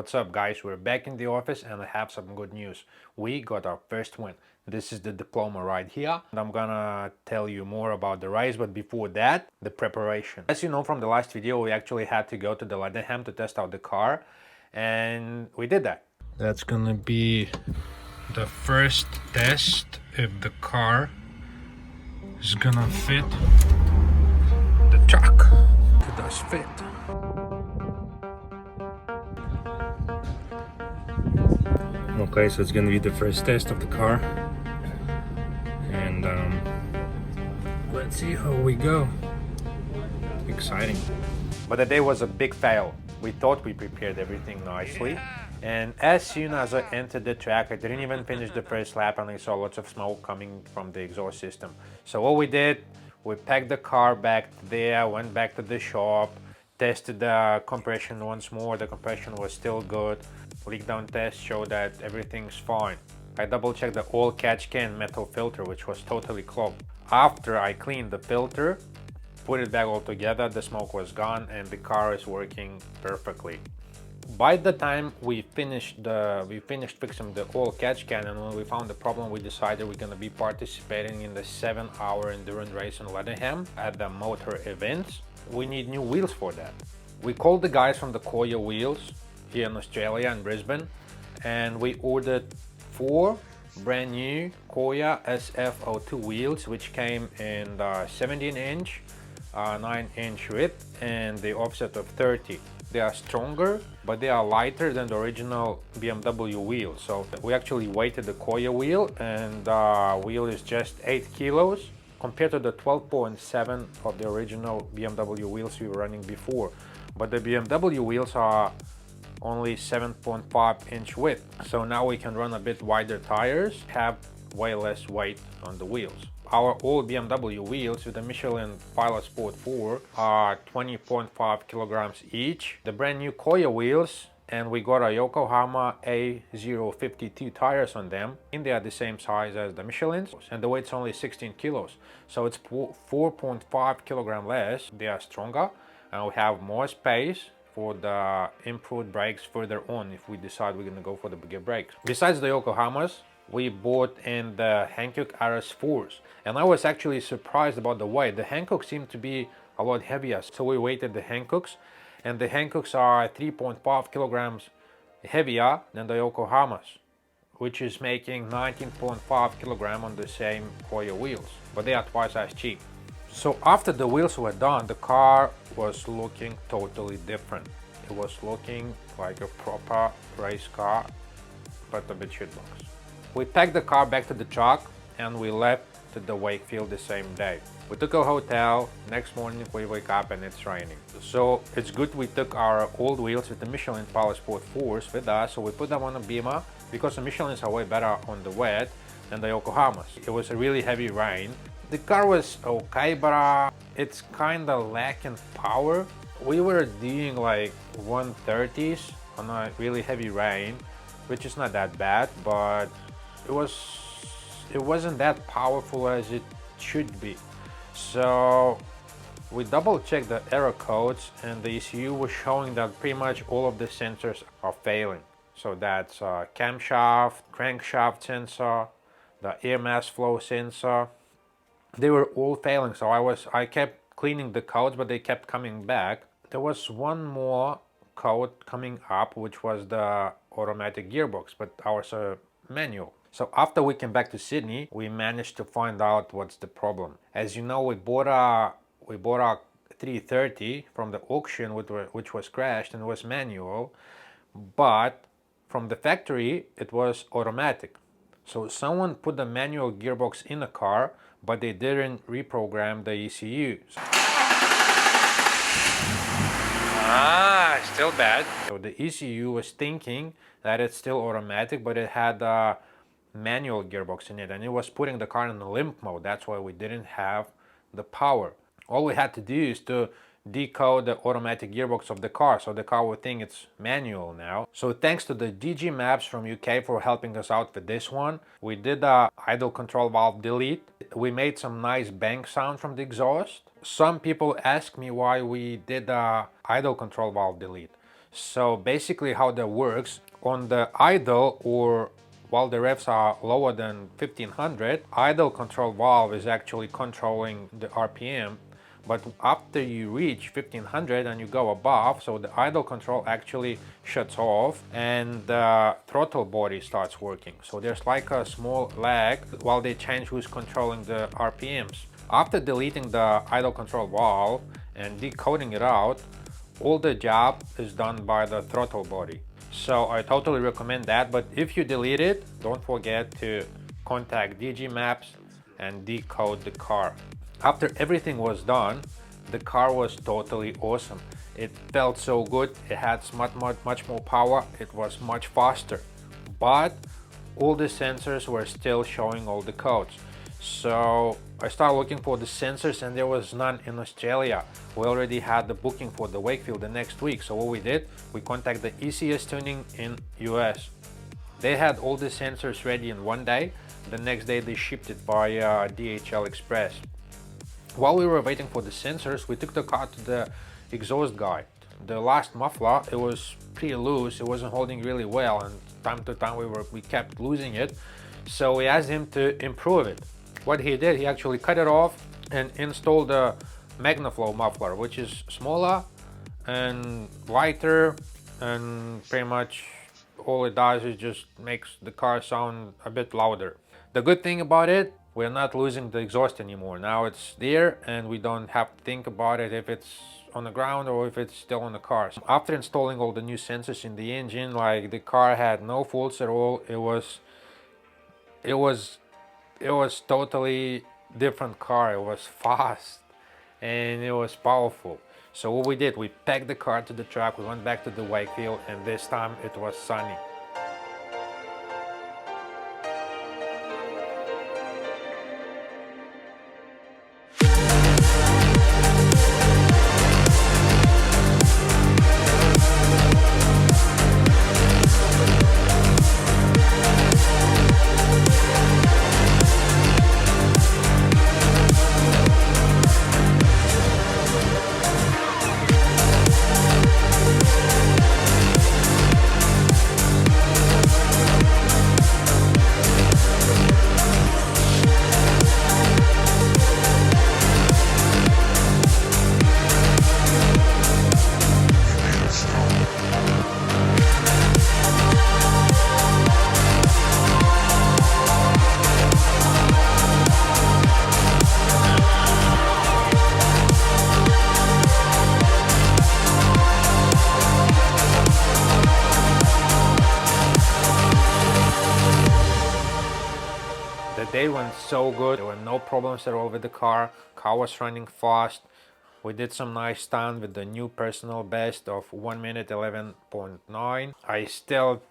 What's up guys, we're back in the office and I have some good news. We got our first win. This is the diploma right here. And I'm gonna tell you more about the race, but before that, the preparation. As you know from the last video, we actually had to go to the Leatherham to test out the car, and we did that. That's gonna be the first test if the car is gonna fit the truck. It does fit. Okay, so it's gonna be the first test of the car, and let's see how we go. Exciting. But the day was a big fail. We thought we prepared everything nicely, and as soon as I entered the track, I didn't even finish the first lap and I saw lots of smoke coming from the exhaust system. So what we did, we packed the car back there, went back to the shop, tested the compression once more. The compression was still good. Leak down test showed that everything's fine. I double checked the oil catch can metal filter, which was totally clogged. After I cleaned the filter, put it back all together, the smoke was gone and the car is working perfectly. By the time we finished fixing the oil catch can, and when we found the problem, we decided we're gonna be participating in the 7-hour endurance race in Leatherham at the motor events. We need new wheels for that. We called the guys from the Koya Wheels here in Australia and Brisbane, and we ordered 4 brand new Koya SF02 wheels, which came in the 17-inch, 9-inch width and the offset of 30. They are stronger, but they are lighter than the original BMW wheel. So we actually weighted the Koya wheel, and the wheel is just 8 kilos compared to the 12.7 of the original BMW wheels we were running before. But the BMW wheels are only 7.5-inch width. So now we can run a bit wider tires, have way less weight on the wheels. Our old BMW wheels with the Michelin Pilot Sport 4 are 20.5 kilograms each. The brand new Koya wheels, and we got a Yokohama A052 tires on them, and they are the same size as the Michelin's, and the weight's only 16 kilos. So it's 4.5 kilogram less. They are stronger, and we have more space for the improved brakes further on if we decide we're gonna go for the bigger brakes. Besides the Yokohamas, we bought in the Hankook RS4s, and I was actually surprised about the weight. The Hankooks seem to be a lot heavier, so we weighted the Hankooks, and the Hankooks are 3.5 kilograms heavier than the Yokohamas, which is making 19.5 kilograms on the same Koya wheels, but they are twice as cheap. So after the wheels were done, the car was looking totally different. It was looking like a proper race car, but a bit shitbox. We packed the car back to the truck and we left to the Wakefield the same day. We took a hotel. Next morning we wake up and it's raining. So it's good we took our old wheels with the Michelin Pilot Sport 4s with us. So we put them on a Beamer because the Michelins are way better on the wet than the Yokohamas. It was a really heavy rain. The car was okay, but it's kind of lacking power. We were doing like 130s on a really heavy rain, which is not that bad, but it wasn't that powerful as it should be. So we double checked the error codes, and the ECU was showing that pretty much all of the sensors are failing. So that's camshaft, crankshaft sensor, the air mass flow sensor. They were all failing, so I kept cleaning the codes, but they kept coming back. There was one more code coming up, which was the automatic gearbox, but ours are manual. So after we came back to Sydney, we managed to find out what's the problem. As you know, we bought a 330 from the auction, which was crashed and was manual, but from the factory it was automatic. So someone put the manual gearbox in the car, but they didn't reprogram the ECU. Still bad. So the ECU was thinking that it's still automatic, but it had a manual gearbox in it, and it was putting the car in the limp mode. That's why we didn't have the power. All we had to do is to decode the automatic gearbox of the car, so the car would think it's manual now. So thanks to the DG Maps from UK for helping us out with this one. We did a idle control valve delete. We made some nice bang sound from the exhaust. Some people ask me why we did a idle control valve delete. So basically how that works, on the idle or while the revs are lower than 1500, idle control valve is actually controlling the RPM. But after you reach 1500 and you go above, so the idle control actually shuts off and the throttle body starts working. So there's like a small lag while they change who's controlling the RPMs. After deleting the idle control valve and decoding it out, all the job is done by the throttle body. So I totally recommend that, but if you delete it, don't forget to contact DG Maps and decode the car. After everything was done, the car was totally awesome. It felt so good, it had much more power, it was much faster, but all the sensors were still showing all the codes. So I started looking for the sensors and there was none in Australia. We already had the booking for the Wakefield the next week. So what we did, we contacted the ECS Tuning in US. They had all the sensors ready in one day. The next day they shipped it via DHL Express. While we were waiting for the sensors, we took the car to the exhaust guy. The last muffler, it was pretty loose, it wasn't holding really well, and time to time we kept losing it. So we asked him to improve it. What he did, he actually cut it off and installed a MagnaFlow muffler, which is smaller and lighter, and pretty much all it does is just makes the car sound a bit louder. The good thing about it, we're not losing the exhaust anymore. Now it's there and we don't have to think about it if it's on the ground or if it's still on the car. So after installing all the new sensors in the engine, like the car had no faults at all. It was totally different car. It was fast and it was powerful. So what we did, we packed the car to the truck, we went back to the Wakefield, and this time it was sunny. The day went so good, there were no problems at all with the car. Car was running fast. We did some nice stunt with the new personal best of 1 minute 11.9. I still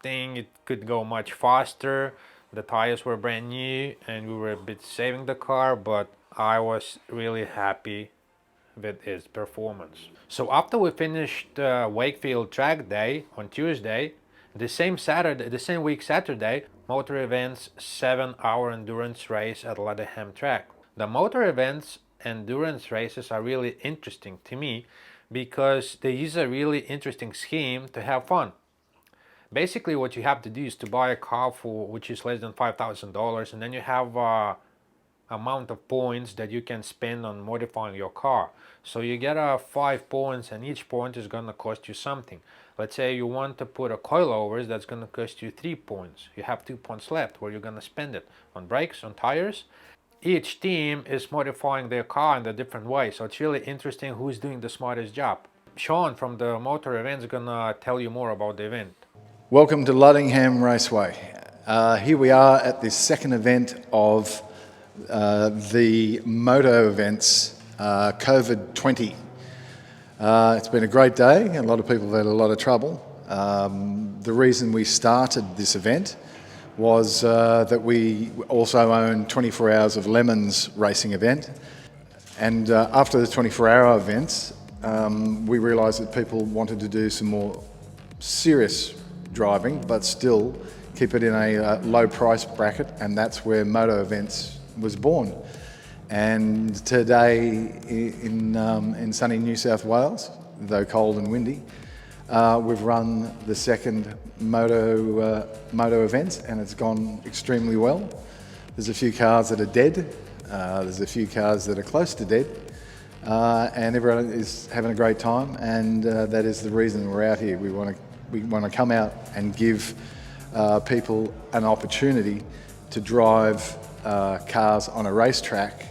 think it could go much faster. The tires were brand new and we were a bit saving the car, but I was really happy with its performance. So after we finished Wakefield track day on Tuesday, the same week Saturday, Motor Events 7-hour endurance race at Leatherham track. The Motor Events endurance races are really interesting to me because they use a really interesting scheme to have fun. Basically what you have to do is to buy a car for which is less than $5,000, and then you have amount of points that you can spend on modifying your car. So you get 5 points and each point is gonna cost you something. Let's say you want to put a coilovers, that's gonna cost you 3 points. You have 2 points left. Where you're gonna spend it? On brakes, on tires? Each team is modifying their car in a different way, so it's really interesting who's doing the smartest job. Sean from the Motor Event is gonna tell you more about the event. Welcome to Leatherham Raceway. Here we are at the second event of the Moto Events COVID-20. It's been a great day. A lot of people have had a lot of trouble. The reason we started this event was that we also own 24 Hours of Lemons racing event. And after the 24-hour events, we realised that people wanted to do some more serious driving, but still keep it in a low price bracket, and that's where Moto Events was born. And today in sunny New South Wales, though cold and windy, We've run the second moto event and it's gone extremely well. There's a few cars that are dead, there's a few cars that are close to dead, and everyone is having a great time, and that is the reason we're out here. We want to come out and give people an opportunity to drive cars on a racetrack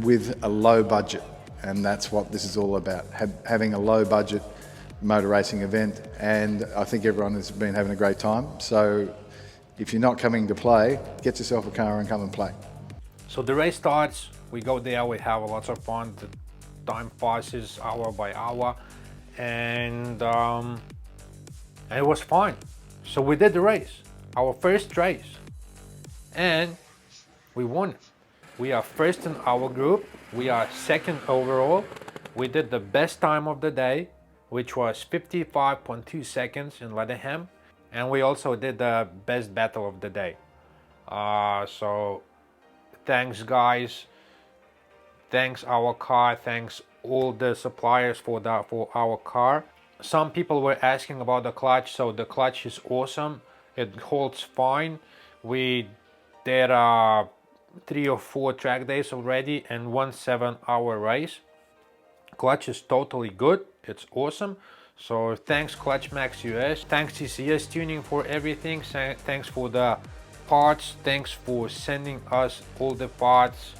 with a low budget, and that's what this is all about, having a low budget motor racing event, and I think everyone has been having a great time. So if you're not coming to play, get yourself a car and come and play. So the race starts, we go there, we have lots of fun, the time passes hour by hour, and it was fun. So we did the race, our first race, and we won. We are first in our group, we are second overall. We did the best time of the day, which was 55.2 seconds in Leatherham, and we also did the best battle of the day. So thanks guys, thanks our car, thanks all the suppliers for our car. Some people were asking about the clutch, so the clutch is awesome, it holds fine. We did 3 or 4 track days already and 1 7-hour race. Clutch is totally good, it's awesome. So thanks Clutch Max US, thanks TCS Tuning for everything, thanks for the parts, thanks for sending us all the parts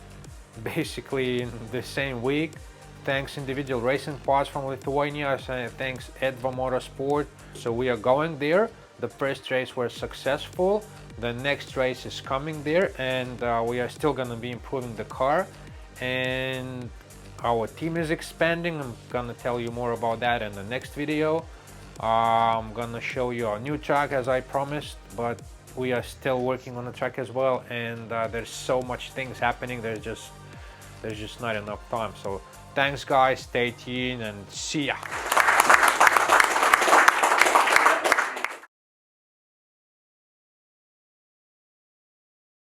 basically in the same week. Thanks Individual Racing Parts from Lithuania, thanks Edva Motorsport. So we are going there. The first race was successful, the next race is coming there, and we are still gonna be improving the car, and our team is expanding. I'm gonna tell you more about that in the next video. I'm gonna show you our new track as I promised, but we are still working on the track as well, and there's so much things happening, there's just not enough time. So thanks guys, stay tuned and see ya.